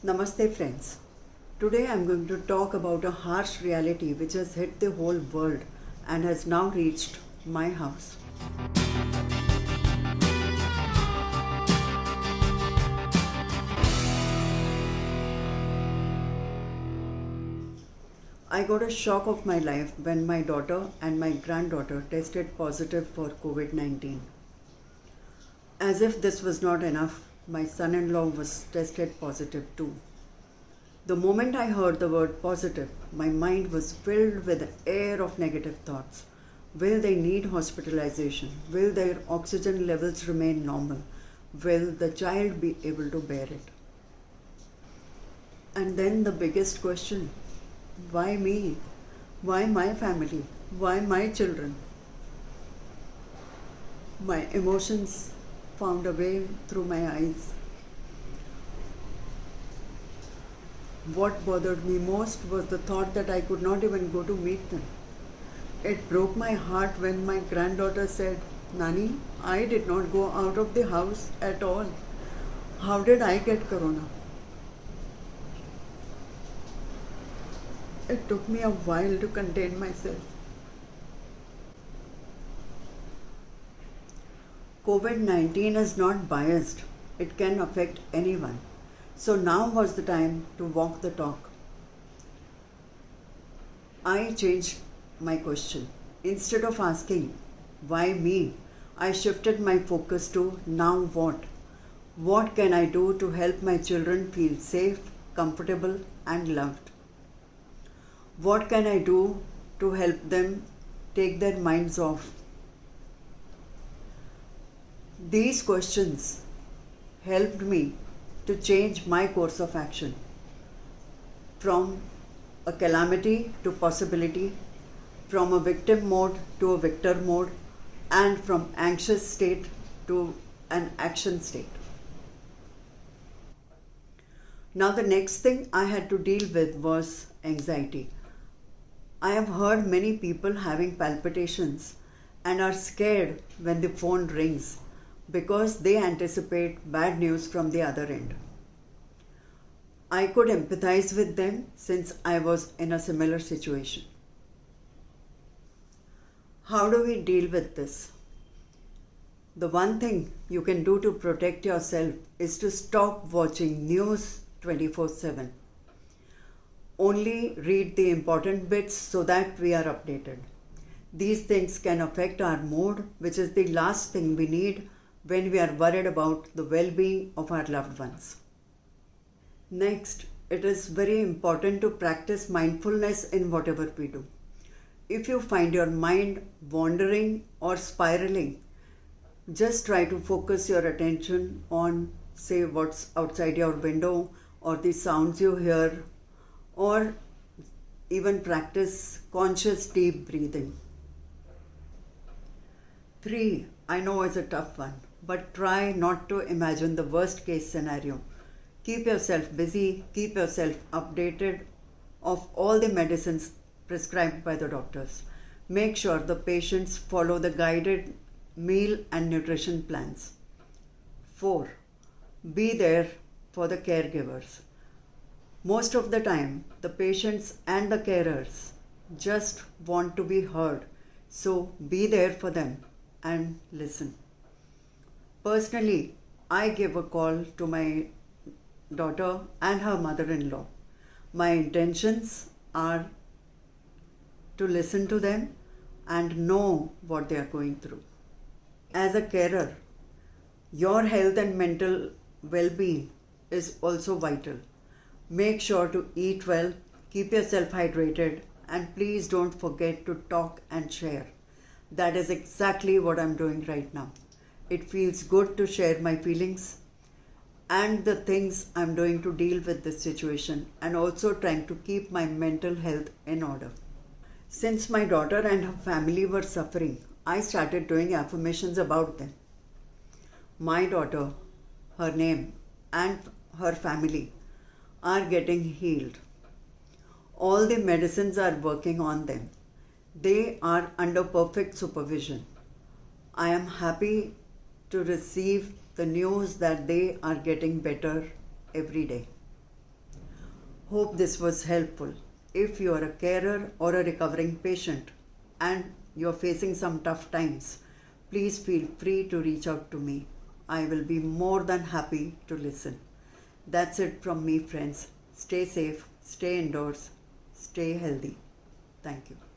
Namaste, friends. Today I'm going to talk about a harsh reality which has hit the whole world and has now reached my house. I got a shock of my life when my daughter and my granddaughter tested positive for COVID 19. As if this was not enough, my son in law was tested positive too. The moment I heard the word positive, my mind was filled with an air of negative thoughts. Will they need hospitalization? Will their oxygen levels remain normal? Will the child be able to bear it? And then the biggest question, why me? Why my family? Why my children? My emotions found a way through my eyes. What bothered me most was the thought that I could not even go to meet them. It broke my heart when my granddaughter said, Nani, I did not go out of the house at all. How did I get corona? It took me a while to contain myself. COVID 19 is not biased, it can affect anyone. So now was the time to walk the talk. I changed my question. Instead of asking, why me? I shifted my focus to now what? What can I do to help my children feel safe, comfortable, and loved? What can I do to help them take their minds off? These questions helped me to change my course of action from a calamity to possibility, from a victim mode to a victor mode, and from anxious state to an action state. Now, the next thing I had to deal with was anxiety. I have heard many people having palpitations and are scared when the phone rings because they anticipate bad news from the other end. I could empathize with them since I was in a similar situation. How do we deal with this? The one thing you can do to protect yourself is to stop watching news 24/7. Only read the important bits so that we are updated. These things can affect our mood, which is the last thing we need when we are worried about the well being of our loved ones. Next, it is very important to practice mindfulness in whatever we do. If you find your mind wandering or spiraling, just try to focus your attention on, say, what's outside your window or the sounds you hear, or even practice conscious deep breathing. 3. I know is a tough one, but try not to imagine the worst case scenario. Keep yourself busy, keep yourself updated of all the medicines prescribed by the doctors. Make sure the patients follow the guided meal and nutrition plans. 4. Be there for the caregivers. Most of the time, the patients and the carers just want to be heard, so be there for them and listen. Personally, I give a call to my daughter and her mother in law. My intentions are to listen to them and know what they are going through. As a carer, your health and mental well being is also vital. Make sure to eat well, keep yourself hydrated, and please don't forget to talk and share. That is exactly what I'm doing right now. It feels good to share my feelings and the things I'm doing to deal with this situation, and also trying to keep my mental health in order. Since my daughter and her family were suffering, I started doing affirmations about them. My daughter, her name, and her family are getting healed. All the medicines are working on them. They are under perfect supervision. I am happy to receive the news that they are getting better every day. Hope this was helpful. If you are a carer or a recovering patient and you're facing some tough times, please feel free to reach out to me. I will be more than happy to listen. That's it from me, friends. Stay safe, stay indoors, stay healthy. Thank you.